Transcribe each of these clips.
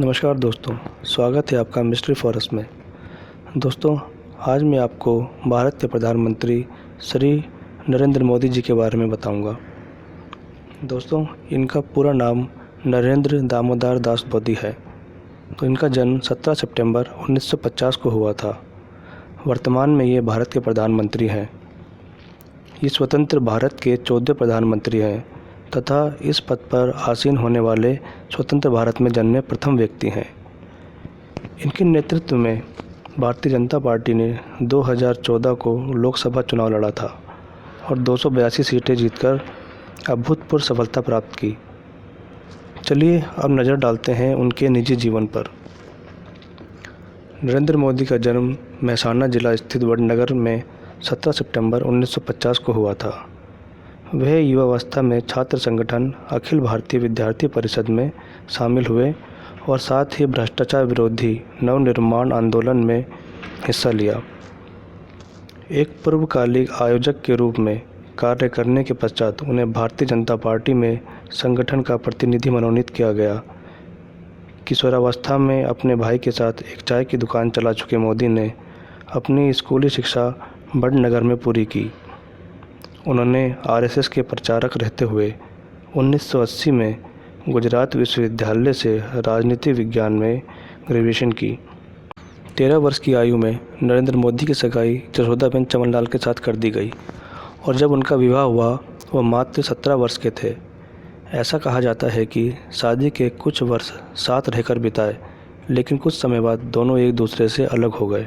नमस्कार दोस्तों, स्वागत है आपका मिस्ट्री फॉरेस्ट में। दोस्तों, आज मैं आपको भारत के प्रधानमंत्री श्री नरेंद्र मोदी जी के बारे में बताऊंगा। दोस्तों, इनका पूरा नाम नरेंद्र दामोदर दास मोदी है। तो इनका जन्म 17 सितंबर 1950 को हुआ था। वर्तमान में ये भारत के प्रधानमंत्री हैं। ये स्वतंत्र भारत के 14वें प्रधानमंत्री हैं तथा इस पद पर आसीन होने वाले स्वतंत्र भारत में जन्मे प्रथम व्यक्ति हैं। इनके नेतृत्व में भारतीय जनता पार्टी ने 2014 को लोकसभा चुनाव लड़ा था और 282 सीटें जीतकर अभूतपूर्व सफलता प्राप्त की। चलिए अब नज़र डालते हैं उनके निजी जीवन पर। नरेंद्र मोदी का जन्म मेहसाना जिला स्थित वडनगर में 17 सितंबर 1950 को हुआ था। वह युवावस्था में छात्र संगठन अखिल भारतीय विद्यार्थी परिषद में शामिल हुए और साथ ही भ्रष्टाचार विरोधी नवनिर्माण आंदोलन में हिस्सा लिया। एक पूर्वकालिक आयोजक के रूप में कार्य करने के पश्चात उन्हें भारतीय जनता पार्टी में संगठन का प्रतिनिधि मनोनीत किया गया। किशोरावस्था में अपने भाई के साथ एक चाय की दुकान चला चुके मोदी ने अपनी स्कूली शिक्षा वडनगर में पूरी की। उन्होंने आरएसएस के प्रचारक रहते हुए 1980 में गुजरात विश्वविद्यालय से राजनीति विज्ञान में ग्रेजुएशन की। 13 वर्ष की आयु में नरेंद्र मोदी की सगाई जसोदाबेन चमनलाल के साथ कर दी गई और जब उनका विवाह हुआ वह मात्र 17 वर्ष के थे। ऐसा कहा जाता है कि शादी के कुछ वर्ष साथ रहकर बिताए, लेकिन कुछ समय बाद दोनों एक दूसरे से अलग हो गए।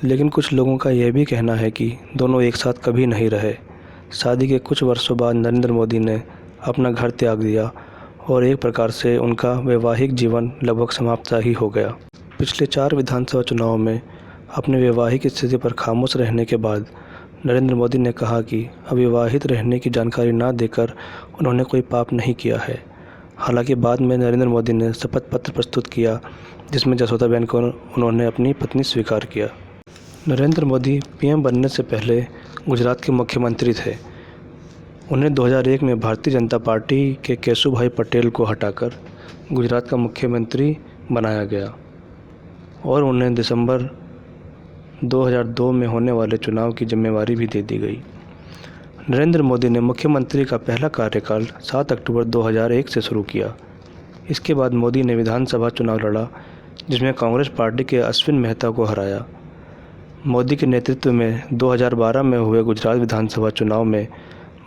लेकिन कुछ लोगों का यह भी कहना है कि दोनों एक साथ कभी नहीं रहे। शादी के कुछ वर्षों बाद नरेंद्र मोदी ने अपना घर त्याग दिया और एक प्रकार से उनका वैवाहिक जीवन लगभग समाप्त ही हो गया। पिछले 4 विधानसभा चुनावों में अपने वैवाहिक स्थिति पर खामोश रहने के बाद नरेंद्र मोदी ने कहा कि अविवाहित रहने की जानकारी न देकर उन्होंने कोई पाप नहीं किया है। हालांकि बाद में नरेंद्र मोदी ने शपथ पत्र प्रस्तुत किया जिसमें जसोदाबेन को उन्होंने अपनी पत्नी स्वीकार किया। नरेंद्र मोदी पीएम बनने से पहले गुजरात के मुख्यमंत्री थे। उन्हें 2001 में भारतीय जनता पार्टी के केशुभाई पटेल को हटाकर गुजरात का मुख्यमंत्री बनाया गया और उन्हें दिसंबर 2002 में होने वाले चुनाव की जिम्मेवारी भी दे दी गई। नरेंद्र मोदी ने मुख्यमंत्री का पहला कार्यकाल 7 अक्टूबर 2001 से शुरू किया। इसके बाद मोदी ने विधानसभा चुनाव लड़ा जिसमें कांग्रेस पार्टी के अश्विन मेहता को हराया। मोदी के नेतृत्व में 2012 में हुए गुजरात विधानसभा चुनाव में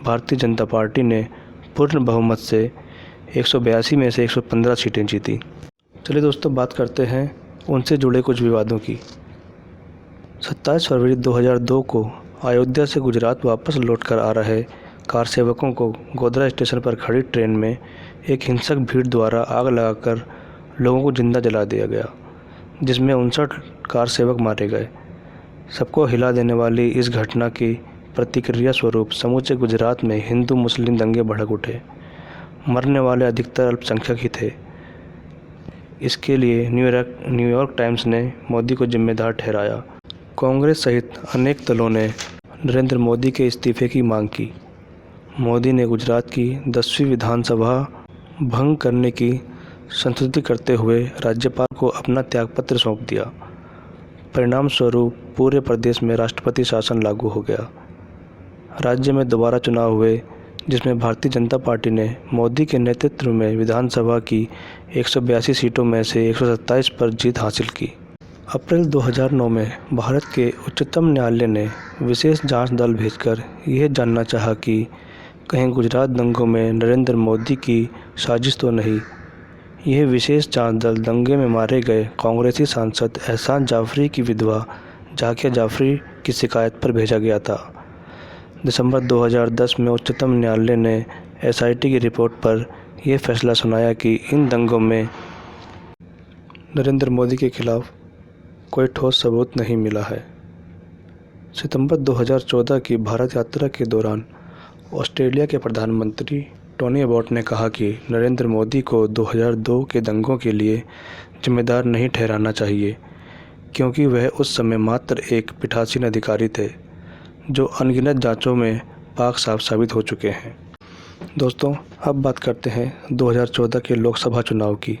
भारतीय जनता पार्टी ने पूर्ण बहुमत से 182 में से 115 सीटें जीती। चलिए दोस्तों, बात करते हैं उनसे जुड़े कुछ विवादों की। 27 फरवरी 2002 को अयोध्या से गुजरात वापस लौटकर आ रहे कार सेवकों को गोधरा स्टेशन पर खड़ी ट्रेन में एक हिंसक भीड़ द्वारा आग लगाकर लोगों को जिंदा जला दिया गया, जिसमें 59 कार सेवक मारे गए। सबको हिला देने वाली इस घटना की प्रतिक्रिया स्वरूप समूचे गुजरात में हिंदू मुस्लिम दंगे भड़क उठे। मरने वाले अधिकतर अल्पसंख्यक ही थे। इसके लिए न्यूयॉर्क टाइम्स ने मोदी को जिम्मेदार ठहराया। कांग्रेस सहित अनेक दलों ने नरेंद्र मोदी के इस्तीफे की मांग की। मोदी ने गुजरात की 10वीं विधानसभा भंग करने की संस्तुति करते हुए राज्यपाल को अपना त्यागपत्र सौंप दिया। परिणाम स्वरूप पूरे प्रदेश में राष्ट्रपति शासन लागू हो गया। राज्य में दोबारा चुनाव हुए जिसमें भारतीय जनता पार्टी ने मोदी के नेतृत्व में विधानसभा की 182 सीटों में से 127 पर जीत हासिल की। अप्रैल 2009 में भारत के उच्चतम न्यायालय ने विशेष जांच दल भेजकर यह जानना चाहा कि कहीं गुजरात दंगों में नरेंद्र मोदी की साजिश तो नहीं। यह विशेष जांच दल दंगे में मारे गए कांग्रेसी सांसद एहसान जाफरी की विधवा जाकिया जाफरी की शिकायत पर भेजा गया था। दिसंबर 2010 में उच्चतम न्यायालय ने एसआईटी की रिपोर्ट पर यह फैसला सुनाया कि इन दंगों में नरेंद्र मोदी के खिलाफ कोई ठोस सबूत नहीं मिला है। सितंबर 2014 की भारत यात्रा के दौरान ऑस्ट्रेलिया के प्रधानमंत्री टोनी अबॉट ने कहा कि नरेंद्र मोदी को 2002 के दंगों के लिए जिम्मेदार नहीं ठहराना चाहिए, क्योंकि वह उस समय मात्र एक पीठासीन अधिकारी थे जो अनगिनत जांचों में पाक साफ साबित हो चुके हैं। दोस्तों, अब बात करते हैं 2014 के लोकसभा चुनाव की।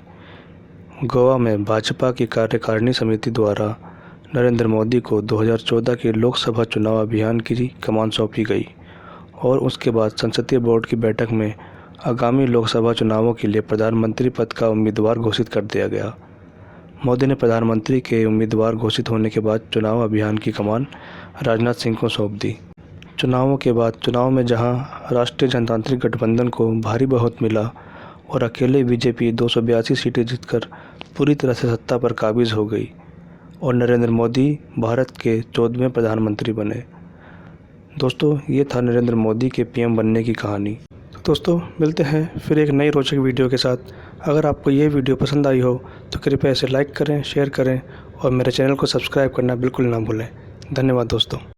गोवा में भाजपा की कार्यकारिणी समिति द्वारा नरेंद्र मोदी को 2014 के लोकसभा चुनाव अभियान की कमान सौंपी गई और उसके बाद संसदीय बोर्ड की बैठक में आगामी लोकसभा चुनावों के लिए प्रधानमंत्री पद का उम्मीदवार घोषित कर दिया गया। मोदी ने प्रधानमंत्री के उम्मीदवार घोषित होने के बाद चुनाव अभियान की कमान राजनाथ सिंह को सौंप दी। चुनावों के बाद चुनाव में जहां राष्ट्रीय जनतांत्रिक गठबंधन को भारी बहुमत मिला और अकेले बीजेपी 282 सीटें जीतकर पूरी तरह से सत्ता पर काबिज हो गई और नरेंद्र मोदी भारत के 14वें प्रधानमंत्री बने। दोस्तों, ये था नरेंद्र मोदी के पीएम बनने की कहानी। तो दोस्तों, मिलते हैं फिर एक नई रोचक वीडियो के साथ। अगर आपको ये वीडियो पसंद आई हो तो कृपया इसे लाइक करें, शेयर करें और मेरे चैनल को सब्सक्राइब करना बिल्कुल ना भूलें। धन्यवाद दोस्तों।